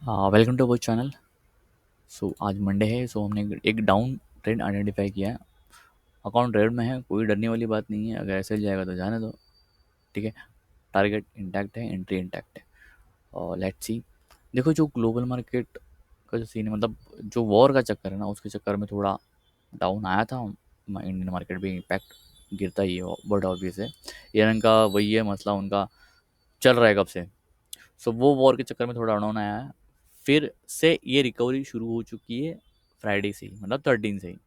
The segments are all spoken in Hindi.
Welcome to our channel. So आज मंडे है, सो हमने एक डाउन ट्रेंड आइडेंटिफाई किया है। अकाउंट रेड में है, कोई डरने वाली बात नहीं है। अगर ऐसे जाएगा तो जाने दो, ठीक है। टारगेट इंटैक्ट है, एंट्री इंटैक्ट है। और लेट्स सी। देखो, जो ग्लोबल मार्केट का जो सीन है, मतलब जो वॉर का चक्कर है ना, उसके चक्कर में थोड़ा डाउन आया था। इंडियन मार्केट भी इम्पैक्ट गिरता ही है, बट ऑब्वियस है। ईरान का वही है मसला, उनका चल रहा है कब से। सो वो वॉर के चक्कर में थोड़ा डाउन आया है। फिर से ये रिकवरी शुरू हो चुकी है फ्राइडे से ही, मतलब 13 से ही।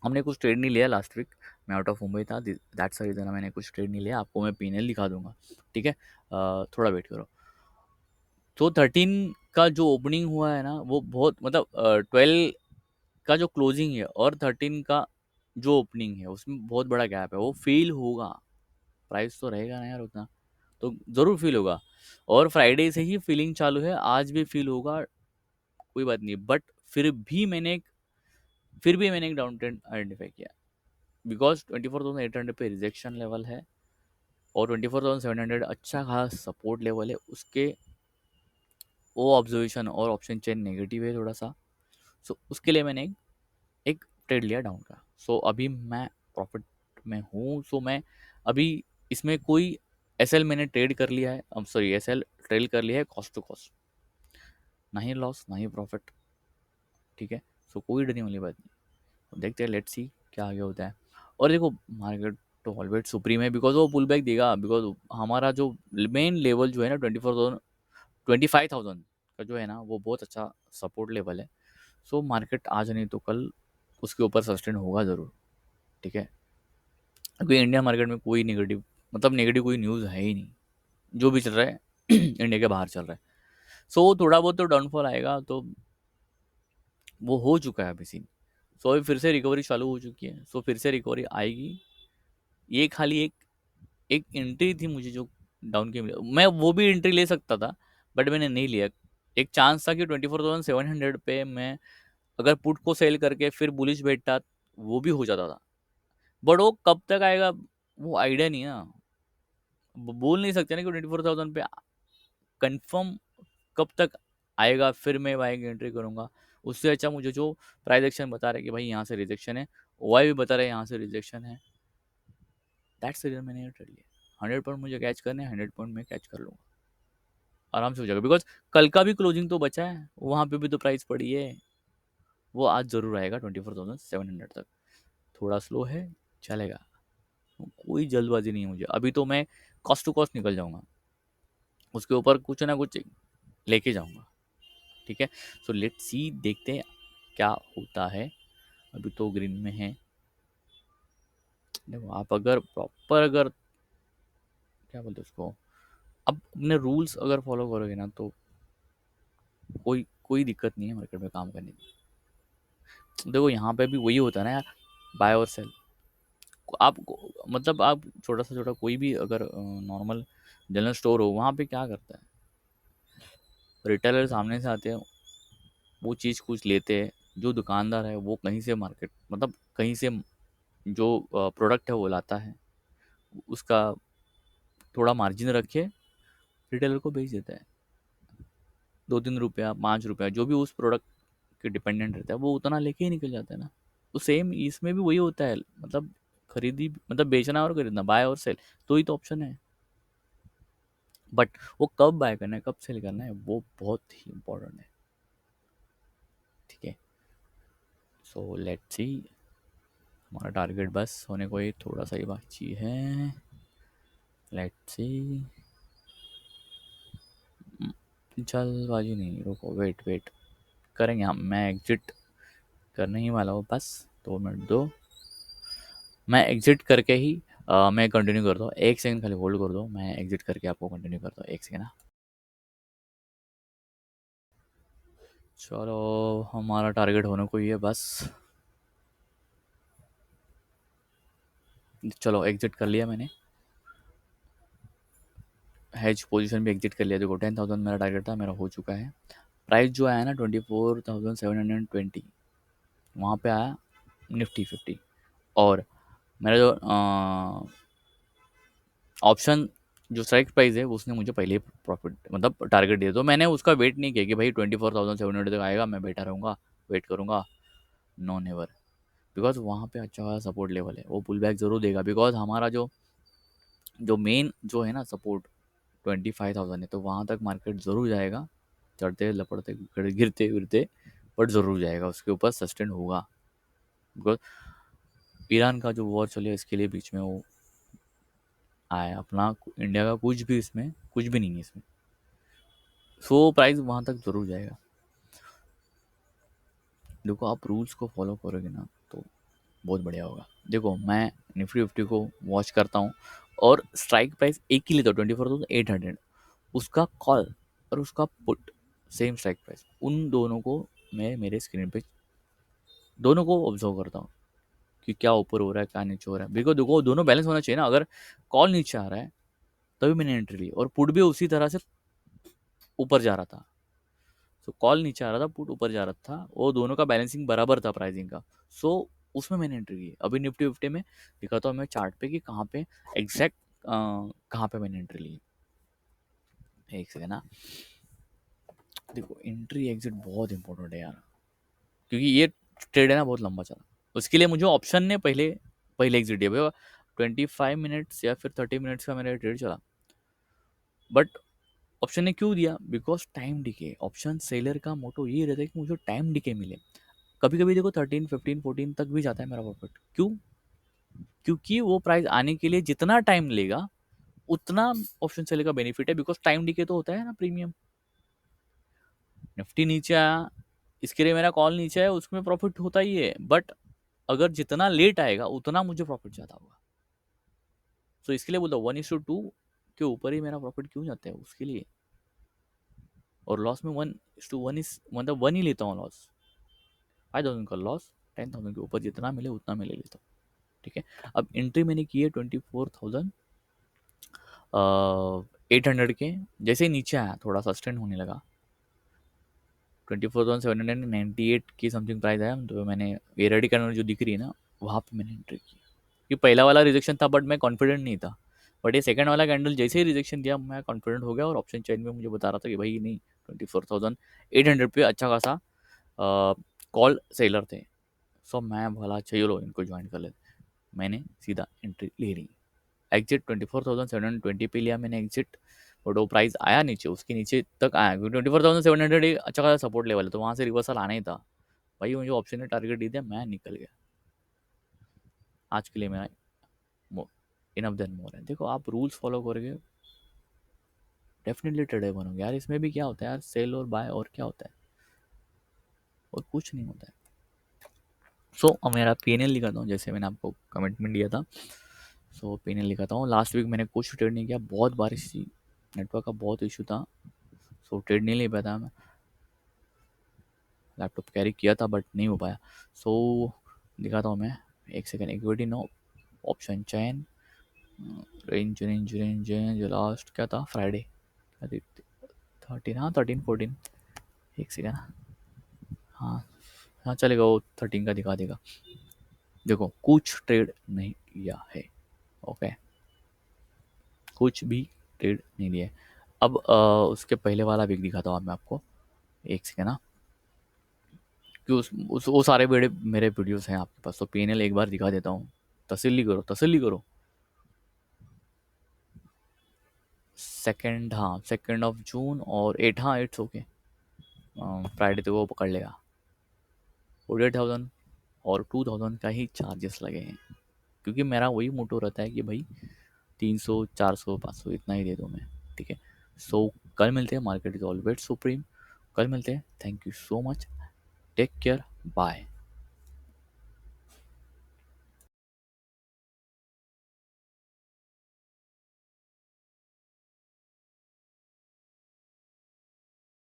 हमने कुछ ट्रेड नहीं लिया लास्ट वीक। मैं आउट ऑफ मुंबई था, दैट्स द रीज़न मैंने कुछ ट्रेड नहीं लिया। आपको मैं पीएनएल दिखा दूंगा, ठीक है। थोड़ा वेट करो। तो 13 का जो ओपनिंग हुआ है ना, वो बहुत मतलब 12 का जो क्लोजिंग है और 13 का जो ओपनिंग है, उसमें बहुत बड़ा गैप है। वो फील होगा, प्राइस तो रहेगा ना यार उतना, तो ज़रूर फील होगा। और फ्राइडे से ही फीलिंग चालू है, आज भी फील होगा, कोई बात नहीं। बट फिर भी मैंने एक डाउन ट्रेंड आइडेंटिफाई किया। बिकॉज 24,800 पे रिजेक्शन लेवल है और 24,700 अच्छा खास सपोर्ट लेवल है उसके। वो ऑब्जर्वेशन और ऑप्शन चेन नेगेटिव है थोड़ा सा। सो उसके लिए मैंने एक ट्रेड लिया डाउन का। सो अभी मैं प्रॉफिट में हूँ। सो मैं अभी इसमें कोई एसएल मैंने ट्रेड कर लिया है, अब सॉरी एसएल ट्रेल कर लिया है कॉस्ट टू कॉस्ट। ना ही लॉस ना ही प्रॉफिट, ठीक है। सो कोई डरने वाली बात नहीं। देखते हैं, लेट्स सी क्या आगे होता है। और देखो, मार्केट तो ऑलवेज सुप्रीम है, बिकॉज वो पुल बैक देगा। बिकॉज हमारा जो मेन लेवल जो है ना, 25,000 का जो है ना, वो बहुत अच्छा सपोर्ट लेवल है। सो मार्केट आज नहीं तो कल उसके ऊपर सस्टेन होगा ज़रूर, ठीक है। क्योंकि इंडिया मार्केट में कोई नेगेटिव, मतलब नेगेटिव कोई न्यूज़ है ही नहीं। जो भी चल रहा है इंडिया के बाहर चल रहा है। सो थोड़ा बहुत तो डाउनफॉल आएगा, तो वो हो चुका है अभी सीन। सो अभी फिर से रिकवरी चालू हो चुकी है। सो फिर से रिकवरी आएगी। ये खाली एक एक एंट्री थी मुझे जो डाउन की मिली, मैं वो भी एंट्री ले सकता था, बट मैंने नहीं लिया। एक चांस था कि 24,700 पे मैं अगर पुट को सेल करके फिर बुलिश बैठता, वो भी हो जाता था। बट वो कब तक आएगा, वो आइडिया नहीं है ना। बोल नहीं सकते ना कि 24,000 पे कंफर्म कब तक आएगा फिर मैं बाइंग एंट्री करूंगा। उससे अच्छा मुझे जो प्राइस एक्शन बता रहे कि भाई यहाँ से रिजेक्शन है, ओआई भी बता रहे यहाँ से रिजेक्शन है, दैट्स द रीजन मैंने ये ट्रेड लिया। 100 पॉइंट मुझे कैच करने हैं, 100 पॉइंट में कैच कर लूंगा, आराम से हो जाएगा। बिकॉज कल का भी क्लोजिंग तो बचा है, वहाँ पे भी तो प्राइस पड़ी है। वो आज ज़रूर आएगा 24,700 तक। थोड़ा स्लो है, चलेगा। कोई जल्दबाजी नहीं है मुझे, अभी तो मैं कॉस्ट टू कॉस्ट निकल जाऊंगा, उसके ऊपर कुछ ना कुछ लेके जाऊंगा, ठीक है। सो लेट्स सी, देखते हैं क्या होता है। अभी तो ग्रीन में है। देखो, आप अगर प्रॉपर, अगर क्या बोलते हैं उसको, अब अपने रूल्स अगर फॉलो करोगे ना, तो कोई कोई दिक्कत नहीं है मार्केट में काम करने की। देखो, यहाँ पे भी वही होता है ना यार, बाय और सेल। आप मतलब आप छोटा सा छोटा कोई भी अगर नॉर्मल जनरल स्टोर हो, वहाँ पे क्या करता है, रिटेलर सामने से आते हैं, वो चीज़ कुछ लेते हैं। जो दुकानदार है वो कहीं से मार्केट, मतलब कहीं से जो प्रोडक्ट है वो लाता है, उसका थोड़ा मार्जिन रख के रिटेलर को बेच देता है। 2-3 रुपया 5 रुपया जो भी उस प्रोडक्ट के डिपेंडेंट रहता है, वो उतना लेके ही निकल जाता है ना। तो सेम इसमें भी वही होता है, मतलब खरीदी, मतलब बेचना और खरीदना, बाय और सेल, तो ही तो ऑप्शन है। बट वो कब बाय करना है कब सेल करना है, वो बहुत ही इंपॉर्टेंट है, ठीक है। So let's see. हमारा टारगेट बस होने को ही थोड़ा सा ही बाकी है। Let's see. जल्दबाजी नहीं, रुको, वेट वेट करेंगे हम। मैं एग्जिट करने ही वाला हूँ, बस 2 मिनट दो। मैं एग्जिट करके ही मैं कंटिन्यू करता हूँ। 1 सेकंड खाली होल्ड कर दो, मैं एग्जिट करके आपको कंटिन्यू करता हूँ। 1 सेकंड। चलो, हमारा टारगेट होने को ही है बस। चलो, एग्जिट कर लिया मैंने। हेज पोजीशन भी एग्जिट कर लिया। देखो, 10,000 मेरा टारगेट था, मेरा हो चुका है। प्राइस जो आया ना 24,720, वहाँ पे आया निफ्टी 50। और मेरा जो ऑप्शन जो स्ट्राइक प्राइस है वो उसने मुझे पहले ही प्रॉफिट मतलब टारगेट दिया, तो मैंने उसका वेट नहीं किया कि भाई 24,700 तक आएगा मैं बैठा रहूँगा वेट करूँगा। No never. बिकॉज वहाँ पे अच्छा खासा सपोर्ट लेवल है, वो पुल बैक ज़रूर देगा। बिकॉज हमारा जो जो मेन जो है ना सपोर्ट 25,000 है, तो वहाँ तक मार्केट ज़रूर जाएगा, चढ़ते लपड़ते गिरते गिरते, बट ज़रूर जाएगा, उसके ऊपर सस्टेन होगा। बिकॉज ईरान का जो वॉर चले इसके लिए बीच में वो आया, अपना इंडिया का कुछ भी इसमें कुछ भी नहीं है इसमें। सो प्राइस वहाँ तक ज़रूर जाएगा। देखो आप रूल्स को फॉलो करोगे ना तो बहुत बढ़िया होगा। देखो मैं निफ्टी फिफ्टी को वॉच करता हूँ, और स्ट्राइक प्राइस एक ही लेता हूँ 24,800, उसका कॉल और उसका पुट सेम स्ट्राइक प्राइस, उन दोनों को मैं मेरे स्क्रीन पे दोनों को ऑब्जर्व करता हूँ कि क्या ऊपर हो रहा है क्या नीचे हो रहा है। बिकॉज देखो दोनों बैलेंस होना चाहिए ना। अगर कॉल नीचे आ रहा है तभी मैंने एंट्री ली, और पुट भी उसी तरह से ऊपर जा रहा था। सो कॉल नीचे आ रहा था पुट ऊपर जा रहा था, वो दोनों का बैलेंसिंग बराबर था प्राइसिंग का। सो उसमें मैंने एंट्री की। अभी निफ्टी फिफ्टी में दिखाता हूँ मैं चार्ट पे कि कहाँ पे एग्जैक्ट कहाँ पे मैंने एंट्री ली। एक सेकेंड ना। देखो एंट्री एग्जिट बहुत इंपॉर्टेंट है यार, क्योंकि ये ट्रेड है ना बहुत लंबा चला। उसके लिए मुझे ऑप्शन ने पहले पहले एग्जिट दिया भैया। 25 मिनट्स या फिर 30 मिनट्स का मेरा ट्रेड चला, बट ऑप्शन ने क्यों दिया? Because time decay. Option seller का मोटो ये रहता है कि मुझे टाइम डिके मिले। कभी कभी देखो 13, 15, 14 तक भी जाता है मेरा प्रॉफिट। क्यों? क्योंकि वो प्राइस आने के लिए जितना टाइम लेगा उतना ऑप्शन सेलर का बेनिफिट है। बिकॉज टाइम डिके तो होता है ना प्रीमियम। निफ्टी नीचे आया, इसके लिए मेरा कॉल नीचे है, उसमें प्रॉफिट होता ही है, बट अगर जितना लेट आएगा उतना मुझे प्रॉफिट ज़्यादा होगा। सो इसके लिए बोलता हूँ 1:2 के ऊपर ही मेरा प्रॉफिट क्यों जाता है उसके लिए। और लॉस में 1:1 इस मतलब 1 ही लेता हूँ लॉस। 5,000 का लॉस 10,000 के ऊपर जितना मिले उतना मैं ले लेता हूँ। ठीक है। अब एंट्री मैंने की है 24,800 के। जैसे ही नीचे आया थोड़ा सस्टेन होने लगा, 24,798 की समथिंग प्राइस आया, तो मैंने ये रेडी करना जो दिख रही है ना वहाँ पे मैंने एंट्री की। ये पहला वाला रिजेक्शन था बट मैं कॉन्फिडेंट नहीं था। बट ये सेकंड वाला कैंडल जैसे ही रिजेक्शन दिया मैं कॉन्फिडेंट हो गया, और ऑप्शन चेन में मुझे बता रहा था कि भाई नहीं 24,800 पे अच्छा खासा कॉल सेलर थे। सो मैं भला चलो इनको ज्वाइन कर लेते। मैंने सीधा एंट्री ले ली। एग्जिट 24,720 पे लिया मैंने एग्जिट। बट वो प्राइस आया नीचे, उसके नीचे तक आया, क्योंकि 24,700 एक अच्छा खासा सपोर्ट लेवल है, तो वहाँ से रिवर्सल आना ही था। भाई मुझे ऑप्शन ने टारगेट दे दिया, मैं निकल गया। आज के लिए मेरा इनफ देन मोर है। देखो आप रूल्स फॉलो करोगे डेफिनेटली ट्रेडर बनोगे यार। इसमें भी क्या होता है यार, सेल और बाय, और क्या होता है? और कुछ नहीं होता है। सो अब मेरा PNL लिखाता हूँ, जैसे मैंने आपको कमिटमेंट दिया था। सो PNL लिखाता हूँ। लास्ट वीक मैंने कुछ ट्रेड नहीं किया, बहुत बारिश थी, नेटवर्क का बहुत इशू था, सो ट्रेड नहीं ले पाया था मैं। लैपटॉप कैरी किया था बट नहीं हो पाया। सो दिखाता हूँ मैं। एक second, equity no, option chain, range range range range last क्या था फ्राइडे 13, हाँ 13, 14। एक सेकेंड। हाँ हाँ चलेगा, वो 13 का दिखा देगा। देखो कुछ ट्रेड नहीं लिया है। ओके, कुछ भी ट्रेड नहीं लिया है। अब उसके पहले वाला वीक दिखाता हूँ मैं आपको। एक सेकेंड ना, कि उस वो सारे बड़े मेरे वीडियोस हैं आपके पास, तो PNL एक बार दिखा देता हूँ। तसल्ली करो तसल्ली करो। सेकेंड, हाँ 2 और 8, हाँ 8 ओके। फ्राइडे तो वो पकड़ लेगा। 48,000 और 2,000 का ही चार्जेस लगे हैं, क्योंकि मेरा वही मोटो रहता है कि भाई 300, 400, 500 इतना ही दे दो मैं। ठीक है। सो कल मिलते हैं। Market is always supreme. कल मिलते हैं। Thank you so much. Take care. Bye.